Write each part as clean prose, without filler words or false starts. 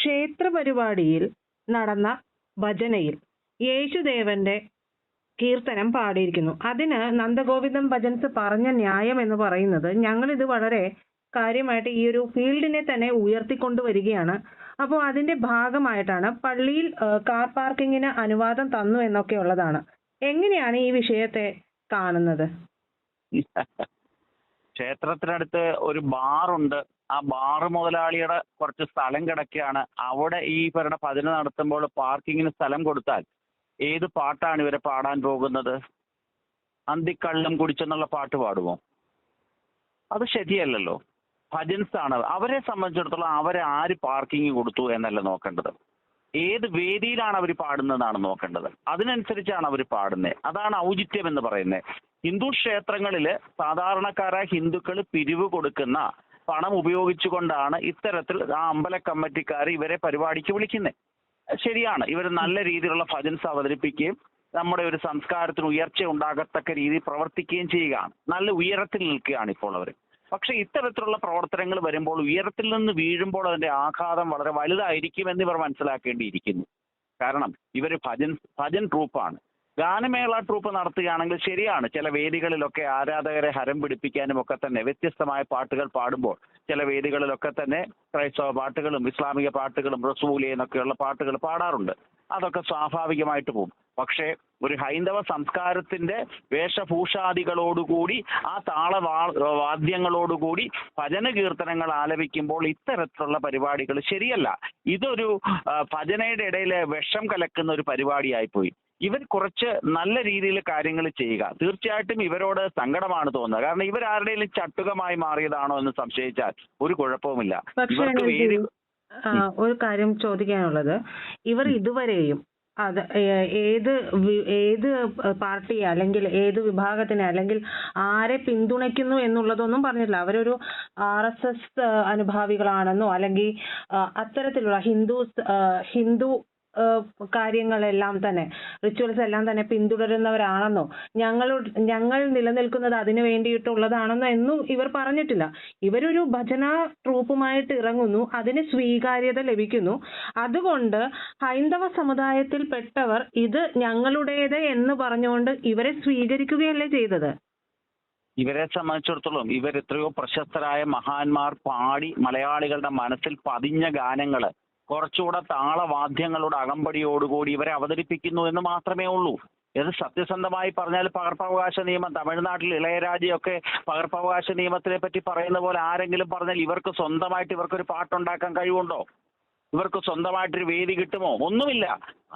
ക്ഷേത്ര പരിപാടിയിൽ നടന്ന ഭജനയിൽ യേശുദേവന്റെ കീർത്തനം പാടിയിരിക്കുന്നു. അതിന് നന്ദഗോവിന്ദം ഭജൻസ് പറഞ്ഞ ന്യായം എന്ന് പറയുന്നത്, ഞങ്ങളിത് വളരെ കാര്യമായിട്ട് ഈ ഒരു ഫീൽഡിനെ തന്നെ ഉയർത്തിക്കൊണ്ടുവരികയാണ്. അപ്പോൾ അതിന്റെ ഭാഗമായിട്ടാണ് പള്ളിയിൽ കാർ പാർക്കിങ്ങിന് അനുവാദം തന്നു എന്നൊക്കെ ഉള്ളതാണ്. എങ്ങനെയാണ് ഈ വിഷയത്തെ കാണുന്നത്? ക്ഷേത്രത്തിനടുത്ത് ഒരു ബാറുണ്ട്. ആ ബാറ് മുതലാളിയുടെ കുറച്ച് സ്ഥലം കിടക്കുകയാണ്. അവിടെ ഈ ഇവരുടെ ഭജന നടത്തുമ്പോൾ പാർക്കിങ്ങിന് സ്ഥലം കൊടുത്താൽ ഏത് പാട്ടാണ് ഇവരെ പാടാൻ പോകുന്നത്? അന്തിക്കള്ളം കുടിച്ചെന്നുള്ള പാട്ട് പാടുമോ? അത് ശരിയല്ലല്ലോ. ഭജൻസ് ആണ്. അവരെ സംബന്ധിച്ചിടത്തോളം അവരെ ആര് പാർക്കിംഗ് കൊടുത്തു എന്നല്ല നോക്കേണ്ടത്, ഏത് വേദിയിലാണ് അവർ പാടുന്നതാണ് നോക്കേണ്ടത്. അതിനനുസരിച്ചാണ് അവർ പാടുന്നത്. അതാണ് ഔചിത്യം എന്ന് പറയുന്നത്. ഹിന്ദു ക്ഷേത്രങ്ങളിൽ സാധാരണക്കാരായ ഹിന്ദുക്കൾ പിരിവ് കൊടുക്കുന്ന പണം ഉപയോഗിച്ചുകൊണ്ടാണ് ഇത്തരത്തിൽ ആ അമ്പല കമ്മിറ്റിക്കാർ ഇവരെ പരിപാടിക്ക് വിളിക്കുന്നത്. ശരിയാണ്, ഇവർ നല്ല രീതിയിലുള്ള ഭജൻസ് അവതരിപ്പിക്കുകയും നമ്മുടെ ഒരു സംസ്കാരത്തിന് ഉയർച്ച ഉണ്ടാകത്തക്ക രീതിയിൽ പ്രവർത്തിക്കുകയും ചെയ്യുകയാണ്. നല്ല ഉയരത്തിൽ നിൽക്കുകയാണ് ഇപ്പോൾ അവർ. പക്ഷെ ഇത്തരത്തിലുള്ള പ്രവർത്തനങ്ങൾ വരുമ്പോൾ ഉയരത്തിൽ നിന്ന് വീഴുമ്പോൾ അതിന്റെ ആഘാതം വളരെ വലുതായിരിക്കുമെന്ന് ഇവർ മനസ്സിലാക്കേണ്ടിയിരിക്കുന്നു. കാരണം ഇവർ ഭജൻ ട്രൂപ്പാണ്. ഗാനമേള ട്രൂപ്പ് നടത്തുകയാണെങ്കിൽ ശരിയാണ്, ചില വേദികളിലൊക്കെ ആരാധകരെ ഹരം പിടിപ്പിക്കാനും ഒക്കെ തന്നെ വ്യത്യസ്തമായ പാട്ടുകൾ പാടുമ്പോൾ ചില വേദികളിലൊക്കെ തന്നെ ക്രൈസ്തവ പാട്ടുകളും ഇസ്ലാമിക പാട്ടുകളും റസൂലി എന്നൊക്കെയുള്ള പാട്ടുകൾ പാടാറുണ്ട്. അതൊക്കെ സ്വാഭാവികമായിട്ട് പോകും. പക്ഷേ ഒരു ഹൈന്ദവ സംസ്കാരത്തിന്റെ വേഷഭൂഷാദികളോടുകൂടി ആ വാദ്യങ്ങളോടുകൂടി ഭജന കീർത്തനങ്ങൾ ആലപിക്കുമ്പോൾ ഇത്തരത്തിലുള്ള പരിപാടികൾ ശരിയല്ല. ഇതൊരു ഭജനയുടെ ഇടയിൽ വിഷം കലക്കുന്ന ഒരു പരിപാടിയായിപ്പോയി. ഇവർ കുറച്ച് നല്ല രീതിയിൽ കാര്യങ്ങൾ ചെയ്യുക. തീർച്ചയായിട്ടും ഇവരോട് സങ്കടമാണ് തോന്നുന്നത്. കാരണം ഇവരാരുടെയും ചട്ടുകമായി മാറിയതാണോ എന്ന് സംശയിച്ചാൽ ഒരു കുഴപ്പവുമില്ല. ഒരു കാര്യം ചോദിക്കാനുള്ളത്, ഇവർ ഇതുവരെയും അത് ഏത് പാർട്ടി അല്ലെങ്കിൽ ഏത് വിഭാഗത്തിനെ അല്ലെങ്കിൽ ആരെ പിന്തുണയ്ക്കുന്നു എന്നുള്ളതൊന്നും പറഞ്ഞിട്ടില്ല. അവരൊരു RSS അനുഭാവികളാണെന്നോ അല്ലെങ്കിൽ അത്തരത്തിലുള്ള ഹിന്ദു കാര്യങ്ങളെല്ലാം തന്നെ, റിച്വൽസ് എല്ലാം തന്നെ പിന്തുടരുന്നവരാണെന്നോ ഞങ്ങൾ നിലനിൽക്കുന്നത് അതിനു വേണ്ടിയിട്ടുള്ളതാണെന്നോ എന്നും ഇവർ പറഞ്ഞിട്ടില്ല. ഇവരൊരു ഭജന ട്രൂപ്പുമായിട്ട് ഇറങ്ങുന്നു, അതിന് സ്വീകാര്യത ലഭിക്കുന്നു. അതുകൊണ്ട് ഹൈന്ദവ സമുദായത്തിൽപ്പെട്ടവർ ഇത് ഞങ്ങളുടേത് എന്ന് പറഞ്ഞുകൊണ്ട് ഇവരെ സ്വീകരിക്കുകയല്ലേ ചെയ്തത്. ഇവരെ സംബന്ധിച്ചിടത്തോളം ഇവർ എത്രയോ പ്രശസ്തരായ മഹാന്മാർ പാടി മലയാളികളുടെ മനസ്സിൽ പതിഞ്ഞ ഗാനങ്ങള് കുറച്ചുകൂടെ താളവാദ്യങ്ങളുടെ അകമ്പടിയോടുകൂടി ഇവരെ അവതരിപ്പിക്കുന്നു എന്ന് മാത്രമേ ഉള്ളൂ. ഇത് സത്യസന്ധമായി പറഞ്ഞാൽ പകർപ്പവകാശ നിയമം, തമിഴ്നാട്ടിൽ ഇളയരാജയൊക്കെ പകർപ്പവകാശ നിയമത്തിനെ പറ്റി പറയുന്ന പോലെ ആരെങ്കിലും പറഞ്ഞാൽ ഇവർക്ക് സ്വന്തമായിട്ട് ഇവർക്കൊരു പാട്ടുണ്ടാക്കാൻ കഴിവുണ്ടോ? ഇവർക്ക് സ്വന്തമായിട്ടൊരു വേദി കിട്ടുമോ? ഒന്നുമില്ല.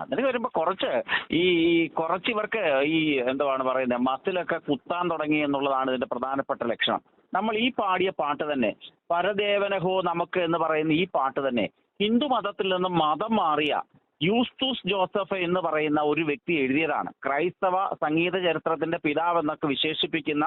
അതിന് വരുമ്പോൾ കുറച്ച് ഇവർക്ക് ഈ എന്താണ് പറയുന്നത്, മസിലൊക്കെ കുത്താൻ തുടങ്ങി എന്നുള്ളതാണ് ഇതിന്റെ പ്രധാനപ്പെട്ട ലക്ഷണം. നമ്മൾ ഈ പാടിയ പാട്ട് തന്നെ, പരദേവനഹോ നമുക്ക് എന്ന് പറയുന്ന ഈ പാട്ട് തന്നെ ഹിന്ദു മതത്തിൽ നിന്നും മതം മാറിയ യൂസ്തൂസ് ജോസഫ് എന്ന് പറയുന്ന ഒരു വ്യക്തി എഴുതിയതാണ്. ക്രൈസ്തവ സംഗീത ചരിത്രത്തിന്റെ പിതാവ് എന്നൊക്കെ വിശേഷിപ്പിക്കുന്ന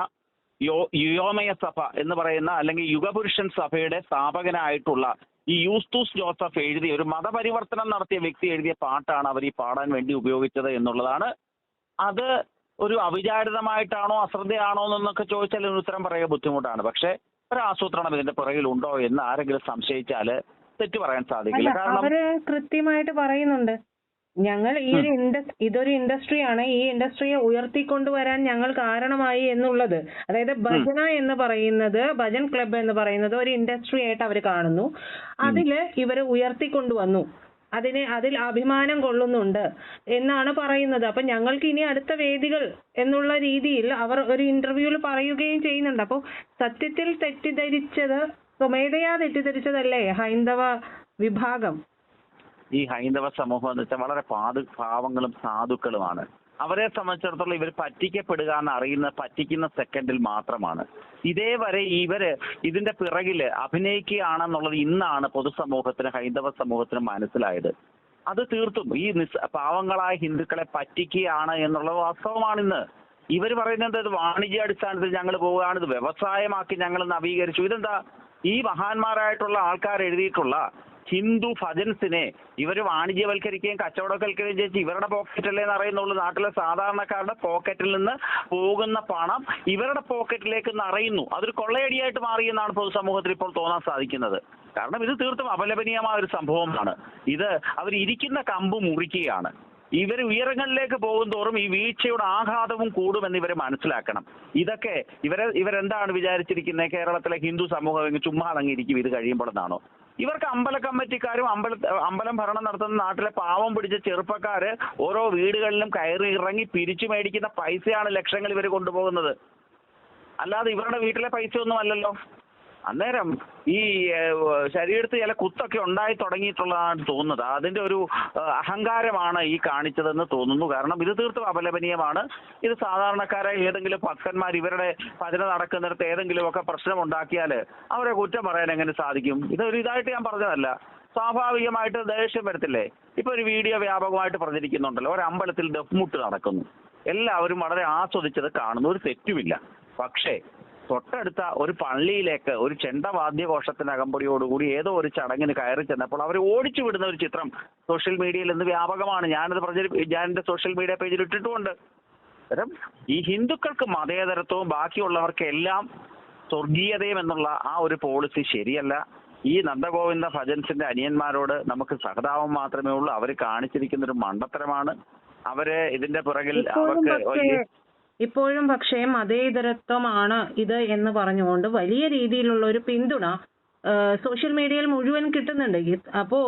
യുയോമയ സഭ എന്ന് പറയുന്ന അല്ലെങ്കിൽ യുഗപുരുഷൻ സഭയുടെ സ്ഥാപകനായിട്ടുള്ള ഈ യൂസ്തൂസ് ജോസഫ് എഴുതിയ, ഒരു മതപരിവർത്തനം നടത്തിയ വ്യക്തി എഴുതിയ പാട്ടാണ് അവർ ഈ പാടാൻ വേണ്ടി ഉപയോഗിച്ചത് എന്നുള്ളതാണ്. അത് ഒരു അവിചാരിതമായിട്ടാണോ അശ്രദ്ധയാണോ എന്നൊക്കെ ചോദിച്ചാൽ ഒരു ഉത്തരം പറയുക ബുദ്ധിമുട്ടാണ്. പക്ഷെ ഒരു ആസൂത്രണം ഇതിന്റെ പുറകിലുണ്ടോ എന്ന് ആരെങ്കിലും സംശയിച്ചാല് തെറ്റ് പറയാൻ സാധിക്കില്ല. കാരണം അവര് കൃത്യമായിട്ട് പറയുന്നുണ്ട്, ഞങ്ങൾ ഇതൊരു ഇൻഡസ്ട്രിയാണ്, ഈ ഇൻഡസ്ട്രിയെ ഉയർത്തിക്കൊണ്ടുവരാൻ ഞങ്ങൾ കാരണമായി എന്നുള്ളത്. അതായത് ഭജന എന്ന് പറയുന്നത്, ഭജൻ ക്ലബ്ബ് എന്ന് പറയുന്നത് ഒരു ഇൻഡസ്ട്രി ആയിട്ട് അവർ കാണുന്നു. അതില് ഇവര് ഉയർത്തിക്കൊണ്ടുവന്നു, അതിൽ അഭിമാനം കൊള്ളുന്നുണ്ട് എന്നാണ് പറയുന്നത്. അപ്പൊ ഞങ്ങൾക്ക് ഇനി അടുത്ത വേദികൾ എന്നുള്ള രീതിയിൽ അവർ ഒരു ഇന്റർവ്യൂവിൽ പറയുകയും ചെയ്യുന്നുണ്ട്. അപ്പോൾ സത്യത്തിൽ സ്വമേധയാ തെറ്റിദ്ധരിച്ചതല്ലേ ഹൈന്ദവ വിഭാഗം? ഈ ഹൈന്ദവ സമൂഹം എന്ന് വെച്ചാൽ വളരെ പാവങ്ങളും സാധുക്കളുമാണ്. അവരെ സംബന്ധിച്ചിടത്തോളം ഇവർ പറ്റിക്കപ്പെടുക എന്ന് അറിയുന്ന പറ്റിക്കുന്ന സെക്കൻഡിൽ മാത്രമാണ്. ഇതേവരെ ഇതിന്റെ പിറകില് അഭിനയിക്കുകയാണെന്നുള്ളത് ഇന്നാണ് പൊതുസമൂഹത്തിന്, ഹൈന്ദവ സമൂഹത്തിന് മനസ്സിലായത്. അത് തീർത്തും ഈ പാവങ്ങളായ ഹിന്ദുക്കളെ പറ്റിക്കുകയാണ് എന്നുള്ള വാസ്തവമാണിന്ന്. ഇവർ പറയുന്നത് ഇത് വാണിജ്യാടിസ്ഥാനത്തിൽ ഞങ്ങൾ പോവുകയാണ്, ഇത് വ്യവസായമാക്കി ഞങ്ങൾ നവീകരിച്ചു. ഇതെന്താ? ഈ മഹാന്മാരായിട്ടുള്ള ആൾക്കാർ എഴുതിയിട്ടുള്ള ഹിന്ദു ഭജൻസിനെ ഇവർ വാണിജ്യവൽക്കരിക്കുകയും കച്ചവടവൽക്കരിക്കുകയും ചെയ്ത് ഇവരുടെ പോക്കറ്റല്ലേ എന്ന് അറിയുന്നുള്ളൂ. നാട്ടിലെ സാധാരണക്കാരുടെ പോക്കറ്റിൽ നിന്ന് പോകുന്ന പണം ഇവരുടെ പോക്കറ്റിലേക്ക് നിറയുന്നു. അതൊരു കൊള്ളയടിയായിട്ട് മാറിയെന്നാണ് പൊതുസമൂഹത്തിൽ ഇപ്പോൾ തോന്നാൻ സാധിക്കുന്നത്. കാരണം ഇത് തീർത്തും അപലപനീയമായ ഒരു സംഭവമാണ്. ഇത് അവരിയ്ക്കുന്ന കമ്പ് മുറിക്കുകയാണ്. ഇവർ ഉയരങ്ങളിലേക്ക് പോകുന്തോറും ഈ വീഴ്ചയുടെ ആഘാതവും കൂടുമെന്ന് ഇവർ മനസ്സിലാക്കണം. ഇതൊക്കെ ഇവരെന്താണ് വിചാരിച്ചിരിക്കുന്നത്? കേരളത്തിലെ ഹിന്ദു സമൂഹം ചുമ്മാ അടങ്ങിയിരിക്കും ഇത് കഴിയുമ്പോഴെന്നാണോ? ഇവർക്ക് അമ്പല കമ്മിറ്റിക്കാരും അമ്പലം ഭരണം നടത്തുന്ന നാട്ടിലെ പാവം പിടിച്ച ചെറുപ്പക്കാര് ഓരോ വീടുകളിലും കയറി ഇറങ്ങി പിരിച്ചു മേടിക്കുന്ന പൈസയാണ് ലക്ഷങ്ങൾ ഇവർ കൊണ്ടുപോകുന്നത്. അല്ലാതെ ഇവരുടെ വീട്ടിലെ പൈസ ഒന്നും അല്ലല്ലോ. അന്നേരം ഈ ശരീരത്തിൽ ചില കുത്തൊക്കെ ഉണ്ടായി തുടങ്ങിയിട്ടുള്ളതാണ് തോന്നുന്നത്. അതിന്റെ ഒരു അഹങ്കാരമാണ് ഈ കാണിച്ചതെന്ന് തോന്നുന്നു. കാരണം ഇത് തീർത്തും അപലപനീയമാണ്. ഇത് സാധാരണക്കാരായ ഏതെങ്കിലും ഭക്തന്മാർ ഇവരുടെ ഭജന നടക്കുന്നിടത്ത് ഏതെങ്കിലുമൊക്കെ പ്രശ്നം ഉണ്ടാക്കിയാൽ അവരെ കുറ്റം പറയാൻ എങ്ങനെ സാധിക്കും? ഇതൊരു ഇതായിട്ട് ഞാൻ പറഞ്ഞതല്ല. സ്വാഭാവികമായിട്ട് ദേഷ്യം വരത്തില്ലേ? ഇപ്പൊ ഒരു വീഡിയോ വ്യാപകമായിട്ട് പ്രചരിക്കുന്നുണ്ടല്ലോ, ഒരു അമ്പലത്തിൽ ദഫ്മുട്ട് നടക്കുന്നു, എല്ലാവരും വളരെ ആസ്വദിച്ചത് കാണുന്നു, ഒരു തെറ്റുമില്ല. പക്ഷേ തൊട്ടടുത്ത ഒരു പള്ളിയിലേക്ക് ഒരു ചെണ്ടവാദ്യഘോഷത്തിന് അകമ്പടിയോടുകൂടി ഏതോ ഒരു ചടങ്ങിന് കയറി ചെന്നപ്പോൾ അവർ ഓടിച്ചു വിടുന്ന ഒരു ചിത്രം സോഷ്യൽ മീഡിയയിൽ ഇന്ന് വ്യാപകമാണ്. ഞാൻ എൻ്റെ സോഷ്യൽ മീഡിയ പേജിൽ ഇട്ടിട്ടുമുണ്ട്. അന്നേരം ഈ ഹിന്ദുക്കൾക്ക് മതേതരത്വവും ബാക്കിയുള്ളവർക്ക് എല്ലാം സ്വർഗീയതയും എന്നുള്ള ആ ഒരു പോളിസി ശരിയല്ല. ഈ നന്ദഗോവിന്ദ ഭജൻസിന്റെ അനിയന്മാരോട് നമുക്ക് സഹതാപം മാത്രമേ ഉള്ളൂ. അവർ കാണിച്ചിരിക്കുന്ന ഒരു മണ്ടത്തരമാണ്. അവര് ഇതിന്റെ പുറകിൽ ഇപ്പോഴും പക്ഷേ മതേതരത്വമാണ് ഇത് എന്ന് പറഞ്ഞുകൊണ്ട് വലിയ രീതിയിലുള്ള ഒരു പിന്തുണ സോഷ്യൽ മീഡിയയിൽ മുഴുവൻ കിട്ടുന്നുണ്ട്. അപ്പോ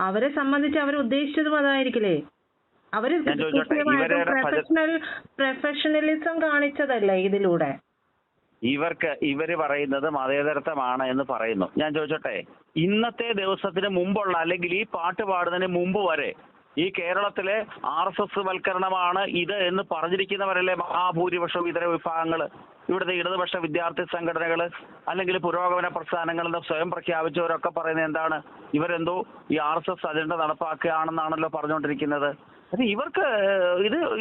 അവരെ സംബന്ധിച്ച് അവർ ഉദ്ദേശിച്ചതും അതായിരിക്കില്ലേ? അവര് പ്രൊഫഷണലിസം കാണിച്ചതല്ലേ ഇതിലൂടെ? ഇവര് പറയുന്നത് മതേതരത്വമാണ് എന്ന് പറയുന്നു. ഞാൻ ചോദിച്ചോട്ടെ, ഇന്നത്തെ ദിവസത്തിന് മുമ്പുള്ള അല്ലെങ്കിൽ ഈ പാട്ട് പാടുന്നതിന് മുമ്പ് വരെ ഈ കേരളത്തിലെ RSS വൽക്കരണമാണ് ഇത് എന്ന് പറഞ്ഞിരിക്കുന്നവരല്ലേ മഹാഭൂരിപക്ഷം ഇതര വിഭാഗങ്ങൾ? ഇവിടുത്തെ ഇടതുപക്ഷ വിദ്യാർത്ഥി സംഘടനകൾ അല്ലെങ്കിൽ പുരോഗമന പ്രസ്ഥാനങ്ങൾ എന്ന് സ്വയം പ്രഖ്യാപിച്ചവരൊക്കെ പറയുന്നത് എന്താണ്? ഇവരെന്തോ ഈ RSS അജണ്ട നടപ്പാക്കുകയാണെന്നാണല്ലോ പറഞ്ഞുകൊണ്ടിരിക്കുന്നത്. അത് ഇവർക്ക്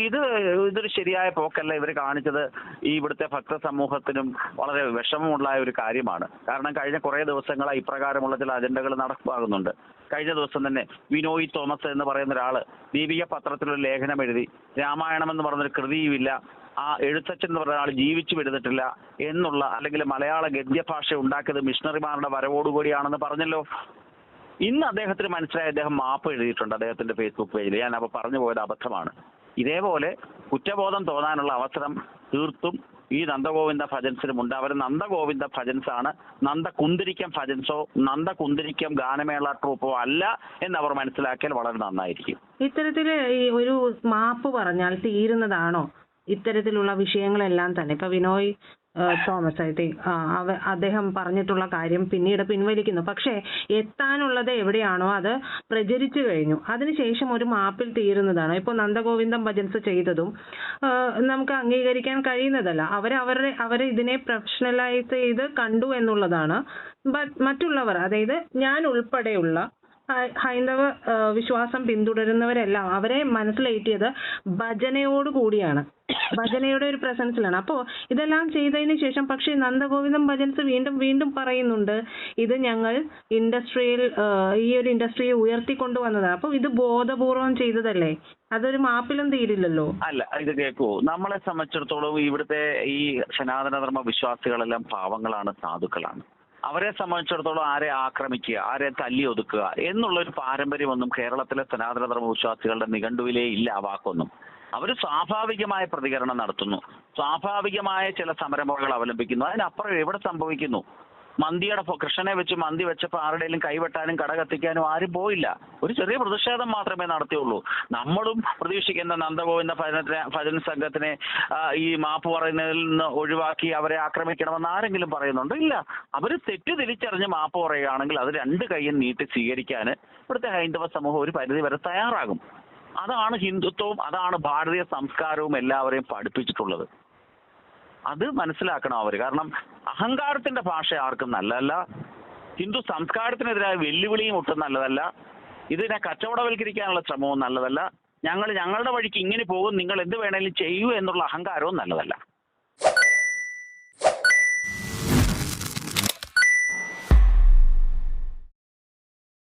ഇതൊരു ശരിയായ പോക്കല്ല ഇവർ കാണിച്ചത്. ഈ ഇവിടുത്തെ ഭക്ത സമൂഹത്തിനും വളരെ വിഷമമുള്ള ഒരു കാര്യമാണ്. കാരണം കഴിഞ്ഞ കുറേ ദിവസങ്ങളായി ഇപ്രകാരമുള്ള ചില അജണ്ടകൾ നടപ്പാകുന്നുണ്ട്. കഴിഞ്ഞ ദിവസം തന്നെ വിനോയ് തോമസ് എന്ന് പറയുന്ന ഒരാള് ദീപിക പത്രത്തിലൊരു ലേഖനം എഴുതി. രാമായണം എന്ന് പറഞ്ഞൊരു കൃതിയുമില്ല, ആ എഴുത്തച്ഛൻ എന്ന് പറഞ്ഞ ആൾ ജീവിച്ചു വിടുന്നിട്ടില്ല എന്നുള്ള, അല്ലെങ്കിൽ മലയാള ഗദ്യഭാഷ ഉണ്ടാക്കിയത് മിഷണറിമാരുടെ വരവോടുകൂടിയാണെന്ന് പറഞ്ഞല്ലോ. ഇന്ന് അദ്ദേഹത്തിന് മനസ്സിലായി, അദ്ദേഹം മാപ്പ് എഴുതിയിട്ടുണ്ട് അദ്ദേഹത്തിന്റെ ഫേസ്ബുക്ക് പേജിൽ. ഞാൻ അപ്പോൾ പറഞ്ഞു പോയത് അബദ്ധമാണ്. ഇതേപോലെ കുറ്റബോധം തോന്നാനുള്ള അവസരം തീർത്തും ഈ നന്ദഗോവിന്ദ ഭജൻസിനുമുണ്ട്. അവർ നന്ദഗോവിന്ദ ഭജൻസ് ആണ്, നന്ദകുന്തിരിക്കം ഭജൻസോ നന്ദകുന്തിരിക്കം ഗാനമേള ട്രൂപ്പോ അല്ല എന്നവർ മനസ്സിലാക്കിയാൽ വളരെ നന്നായിരിക്കും. ഇത്തരത്തില് ഈ ഒരു മാപ്പ് പറഞ്ഞാൽ തീരുന്നതാണോ ഇത്തരത്തിലുള്ള വിഷയങ്ങളെല്ലാം തന്നെ? ഇപ്പൊ വിനോയ് തോമസ് അദ്ദേഹം പറഞ്ഞിട്ടുള്ള കാര്യം പിന്നീട് പിൻവലിക്കുന്നു. പക്ഷേ എത്താനുള്ളത് എവിടെയാണോ അത് പ്രചരിച്ചു കഴിഞ്ഞു. അതിനുശേഷം ഒരു മാപ്പിൽ തീരുന്നതാണ്. ഇപ്പോൾ നന്ദഗോവിന്ദം ഭജൻസ് ചെയ്തതും നമുക്ക് അംഗീകരിക്കാൻ കഴിയുന്നതല്ല. അവരെ ഇതിനെ പ്രൊഫഷണലൈസ് ചെയ്ത് കണ്ടു എന്നുള്ളതാണ്. മറ്റുള്ളവർ, അതായത് ഞാൻ ഉൾപ്പെടെയുള്ള ഹൈന്ദവ വിശ്വാസം പിന്തുടരുന്നവരെല്ലാം അവരെ മനസ്സിലേറ്റിയത് ഭജനയോട് കൂടിയാണ്, ഭജനയുടെ ഒരു പ്രസൻസിലാണ്. അപ്പോ ഇതെല്ലാം ചെയ്തതിന് ശേഷം പക്ഷേ നന്ദഗോവിന്ദം ഭജൻസ് വീണ്ടും പറയുന്നുണ്ട് ഇത് ഞങ്ങൾ ഈ ഒരു ഇൻഡസ്ട്രിയെ ഉയർത്തിക്കൊണ്ടുവന്നതാണ്. അപ്പൊ ഇത് ബോധപൂർവം ചെയ്തതല്ലേ? അതൊരു മാപ്പിലും തീരില്ലല്ലോ. അല്ല, ഇത് കേൾക്കൂ, നമ്മളെ സംബന്ധിച്ചിടത്തോളം ഇവിടുത്തെ ഈ സനാതനധർമ്മ വിശ്വാസികളെല്ലാം പാവങ്ങളാണ്, സാധുക്കളാണ്. അവരെ സംബന്ധിച്ചിടത്തോളം ആരെ ആക്രമിക്കുക, ആരെ തല്ലി ഒതുക്കുക എന്നുള്ളൊരു പാരമ്പര്യമൊന്നും കേരളത്തിലെ സനാതനധർമ്മ വിശ്വാസികളുടെ നിഘണ്ടുവിലേ ഇല്ല. ആ വാക്കൊന്നും. അവർ സ്വാഭാവികമായ പ്രതികരണം നടത്തുന്നു, സ്വാഭാവികമായ ചില സമരമുറകൾ അവലംബിക്കുന്നു. അതിനപ്പുറം എവിടെ സംഭവിക്കുന്നു? കൃഷ്ണനെ വെച്ച് മന്തി വെച്ചപ്പോൾ ആരുടെയും കൈവെട്ടാനും കട കത്തിക്കാനും ആരും പോയില്ല. ഒരു ചെറിയ പ്രതിഷേധം മാത്രമേ നടത്തിയുള്ളൂ. നമ്മളും പ്രതീക്ഷിക്കുന്ന നന്ദഗോവിന്ദ ഭജന സംഘത്തിനെ ഈ മാപ്പ് പറയുന്നതിൽ നിന്ന് ഒഴിവാക്കി അവരെ ആക്രമിക്കണമെന്ന് ആരെങ്കിലും പറയുന്നുണ്ടോ? ഇല്ല. അവർ തെറ്റ് തിരിച്ചറിഞ്ഞ് മാപ്പ് പറയുകയാണെങ്കിൽ അത് രണ്ട് കൈയും നീട്ടി സ്വീകരിക്കാൻ ഇവിടുത്തെ ഹൈന്ദവ സമൂഹം ഒരു പരിധി വരെ തയ്യാറാകും. അതാണ് ഹിന്ദുത്വവും, അതാണ് ഭാരതീയ സംസ്കാരവും എല്ലാവരെയും പഠിപ്പിച്ചിട്ടുള്ളത്. അത് മനസ്സിലാക്കണം അവർ. കാരണം അഹങ്കാരത്തിന്റെ ഭാഷ ആർക്കും നല്ലതല്ല. ഹിന്ദു സംസ്കാരത്തിനെതിരായ വെല്ലുവിളിയും ഒട്ടും നല്ലതല്ല. ഇതിനെ കച്ചവടവൽക്കരിക്കാനുള്ള ശ്രമവും നല്ലതല്ല. ഞങ്ങളുടെ വഴിക്ക് ഇങ്ങനെ പോകും, നിങ്ങൾ എന്ത് വേണേലും ചെയ്യൂ എന്നുള്ള അഹങ്കാരവും നല്ലതല്ല.